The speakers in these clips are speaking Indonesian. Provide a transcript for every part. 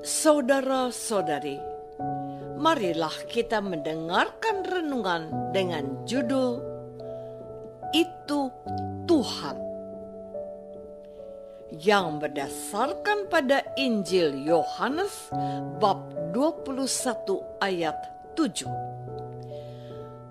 Saudara-saudari, marilah kita mendengarkan renungan dengan judul Itu Tuhan, yang berdasarkan pada Injil Yohanes bab 21 ayat 7.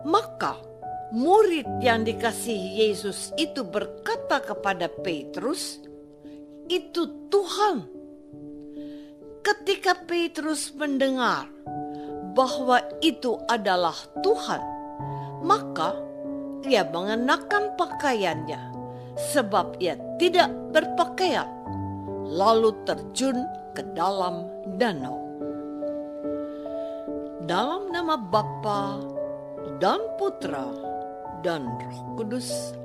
Maka murid yang dikasihi Yesus itu berkata kepada Petrus, "Itu Tuhan." Ketika Petrus mendengar bahwa itu adalah Tuhan, maka ia mengenakan pakaiannya, sebab ia tidak berpakaian, lalu terjun ke dalam danau. Dalam nama Bapa dan Putra dan Roh Kudus.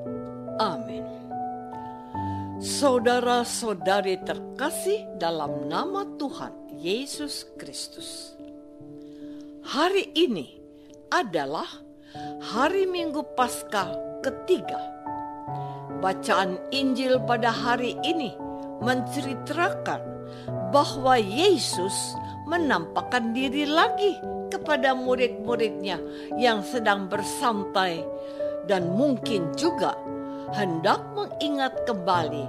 Amin. Saudara-saudari terkasih dalam nama Tuhan Yesus Kristus. Hari ini adalah hari Minggu Paskah ketiga. Bacaan Injil pada hari ini menceritakan bahwa Yesus menampakkan diri lagi kepada murid-muridnya yang sedang bersantai dan mungkin juga hendak mengingat kembali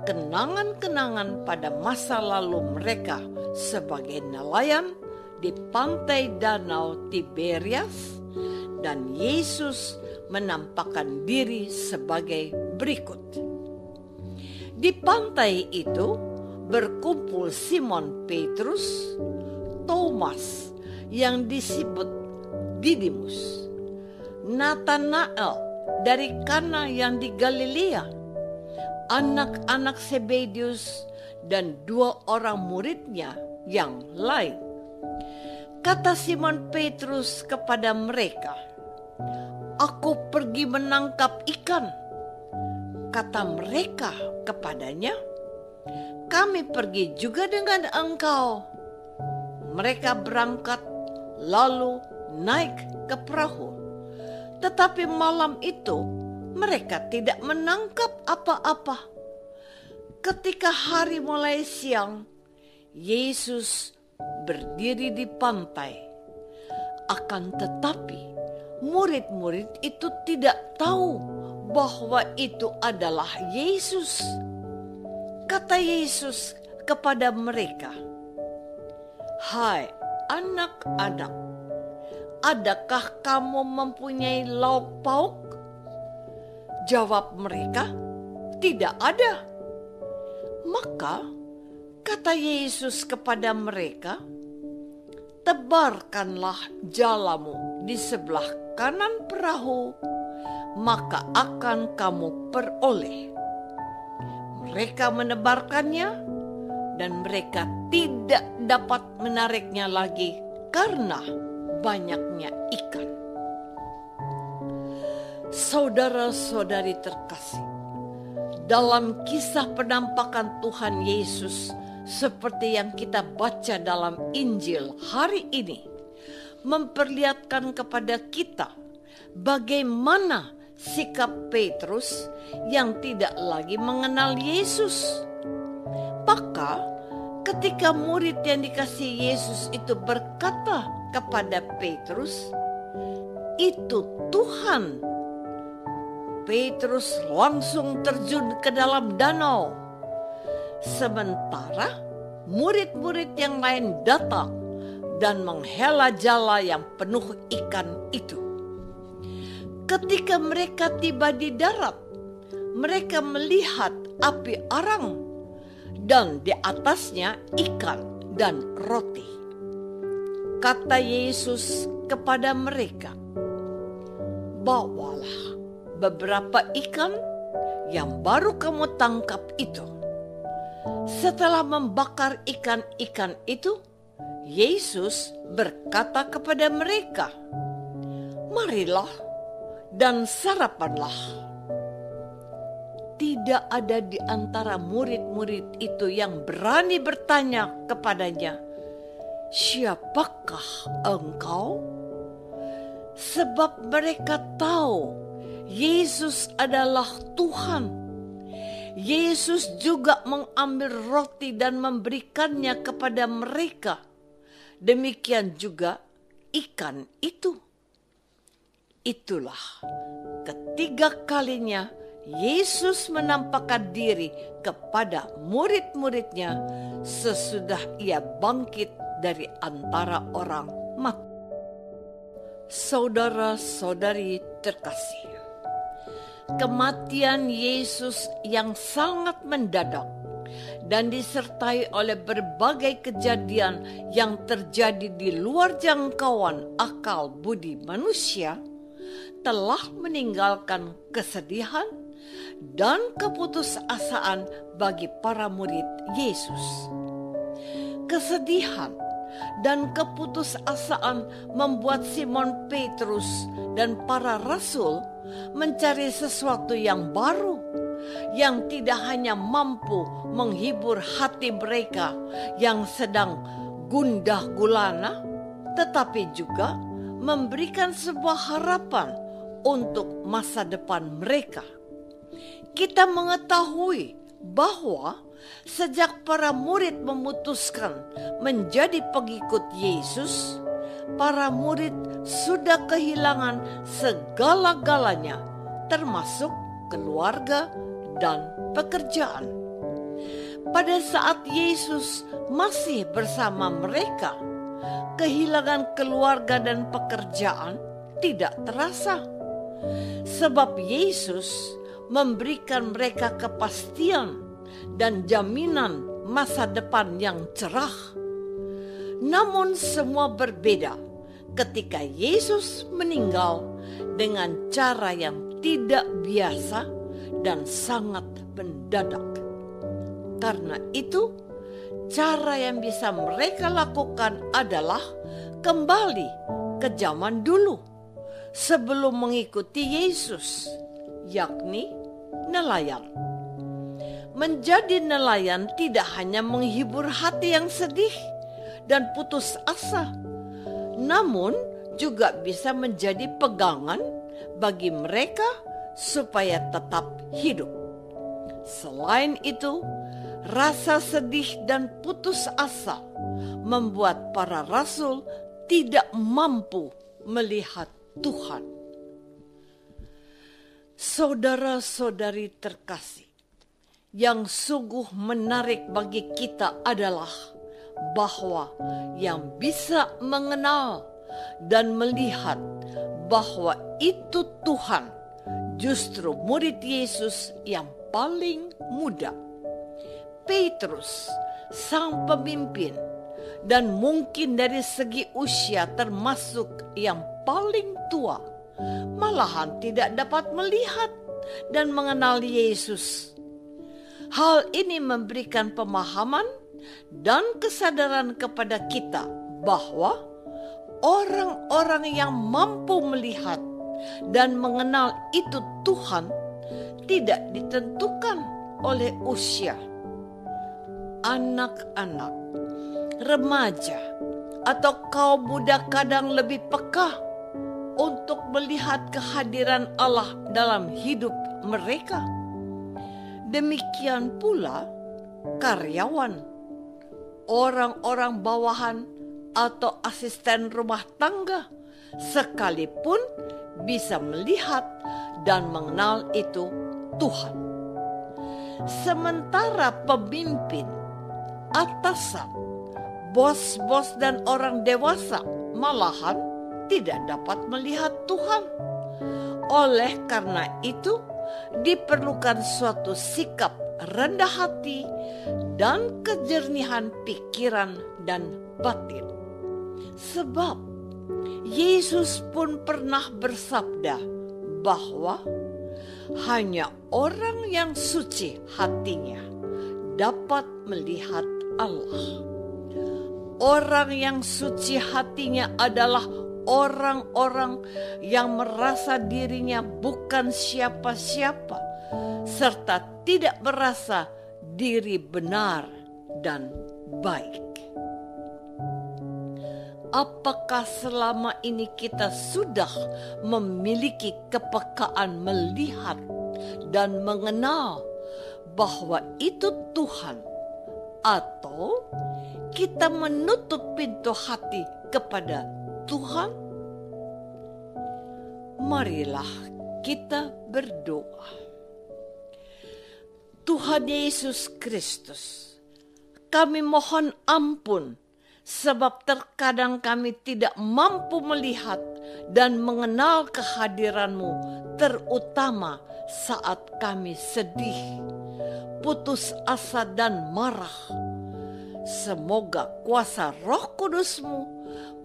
kenangan-kenangan pada masa lalu mereka sebagai nelayan di pantai Danau Tiberias, dan Yesus menampakkan diri sebagai berikut. Di pantai itu berkumpul Simon Petrus, Thomas yang disebut Didimus, Natanael dari Kana yang di Galilea, anak-anak Zebedius, dan 2 orang muridnya yang lain. Kata Simon Petrus kepada mereka, "Aku pergi menangkap ikan." Kata mereka kepadanya, "Kami pergi juga dengan engkau." Mereka berangkat lalu naik ke perahu. Tetapi malam itu mereka tidak menangkap apa-apa. Ketika hari mulai siang, Yesus berdiri di pantai. Akan tetapi murid-murid itu tidak tahu bahwa itu adalah Yesus. Kata Yesus kepada mereka, "Hai anak-anak, adakah kamu mempunyai lauk pauk?" Jawab mereka, "Tidak ada." Maka kata Yesus kepada mereka, "Tebarkanlah jalamu di sebelah kanan perahu, maka akan kamu peroleh." Mereka menebarkannya, dan mereka tidak dapat menariknya lagi karena banyaknya ikan. Saudara-saudari terkasih, dalam kisah penampakan Tuhan Yesus seperti yang kita baca dalam Injil hari ini, memperlihatkan kepada kita bagaimana sikap Petrus yang tidak lagi mengenal Yesus. Maka ketika murid yang dikasihi Yesus itu berkata kepada Petrus, "Itu Tuhan," Petrus langsung terjun ke dalam danau. Sementara murid-murid yang lain datang dan menghela jala yang penuh ikan itu. Ketika mereka tiba di darat, mereka melihat api arang dan di atasnya ikan dan roti. Kata Yesus kepada mereka, "Bawalah beberapa ikan yang baru kamu tangkap itu." Setelah membakar ikan-ikan itu, Yesus berkata kepada mereka, "Marilah dan sarapanlah." Tidak ada di antara murid-murid itu yang berani bertanya kepadanya, "Siapakah engkau?" Sebab mereka tahu Yesus adalah Tuhan. Yesus juga mengambil roti dan memberikannya kepada mereka. Demikian juga ikan itu. Itulah ketiga kalinya Yesus menampakkan diri kepada murid-muridnya sesudah ia bangkit dari antara orang mati. Saudara-saudari terkasih, kematian Yesus yang sangat mendadak dan disertai oleh berbagai kejadian yang terjadi di luar jangkauan akal budi manusia telah meninggalkan kesedihan dan keputusasaan bagi para murid Yesus. Kesedihan dan keputusasaan membuat Simon Petrus dan para rasul mencari sesuatu yang baru, yang tidak hanya mampu menghibur hati mereka yang sedang gundah gulana, tetapi juga memberikan sebuah harapan untuk masa depan mereka. Kita mengetahui bahwa sejak para murid memutuskan menjadi pengikut Yesus, para murid sudah kehilangan segala-galanya, termasuk keluarga dan pekerjaan. Pada saat Yesus masih bersama mereka, kehilangan keluarga dan pekerjaan tidak terasa, sebab Yesus memberikan mereka kepastian dan jaminan masa depan yang cerah. Namun semua berbeda ketika Yesus meninggal dengan cara yang tidak biasa dan sangat mendadak. Karena itu, cara yang bisa mereka lakukan adalah kembali ke zaman dulu sebelum mengikuti Yesus, yakni nelayan. Menjadi nelayan tidak hanya menghibur hati yang sedih dan putus asa, namun juga bisa menjadi pegangan bagi mereka supaya tetap hidup. Selain itu, rasa sedih dan putus asa membuat para rasul tidak mampu melihat Tuhan. Saudara-saudari terkasih, yang sungguh menarik bagi kita adalah bahwa yang bisa mengenal dan melihat bahwa itu Tuhan justru murid Yesus yang paling muda. Petrus, sang pemimpin, dan mungkin dari segi usia termasuk yang paling tua, malahan tidak dapat melihat dan mengenal Yesus. Hal ini memberikan pemahaman dan kesadaran kepada kita bahwa orang-orang yang mampu melihat dan mengenal itu Tuhan tidak ditentukan oleh usia. Anak-anak, remaja, atau kaum muda kadang lebih peka untuk melihat kehadiran Allah dalam hidup mereka. Demikian pula karyawan, orang-orang bawahan atau asisten rumah tangga sekalipun bisa melihat dan mengenal itu Tuhan. Sementara pemimpin, atasan, bos-bos dan orang dewasa malahan tidak dapat melihat Tuhan. Oleh karena itu, diperlukan suatu sikap rendah hati dan kejernihan pikiran dan batin. Sebab Yesus pun pernah bersabda bahwa hanya orang yang suci hatinya dapat melihat Allah. Orang yang suci hatinya adalah orang-orang yang merasa dirinya bukan siapa-siapa, serta tidak merasa diri benar dan baik. Apakah selama ini kita sudah memiliki kepekaan melihat dan mengenal bahwa itu Tuhan, atau kita menutup pintu hati kepada Tuhan? Marilah kita berdoa. Tuhan Yesus Kristus, kami mohon ampun sebab terkadang kami tidak mampu melihat dan mengenal kehadiran-Mu, terutama saat kami sedih, putus asa dan marah. Semoga kuasa Roh Kudus-Mu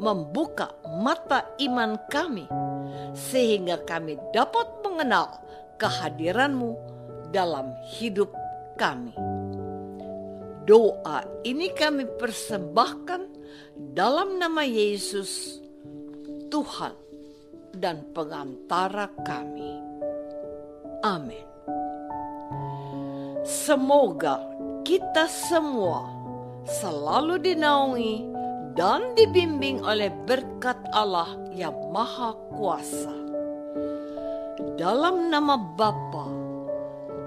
membuka mata iman kami, sehingga kami dapat mengenal kehadiran-Mu dalam hidup kami. Doa ini kami persembahkan dalam nama Yesus, Tuhan dan pengantara kami. Amin. Semoga kita semua selalu dinaungi dan dibimbing oleh berkat Allah yang Maha Kuasa. Dalam nama Bapa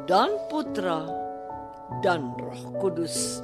dan Putra dan Roh Kudus.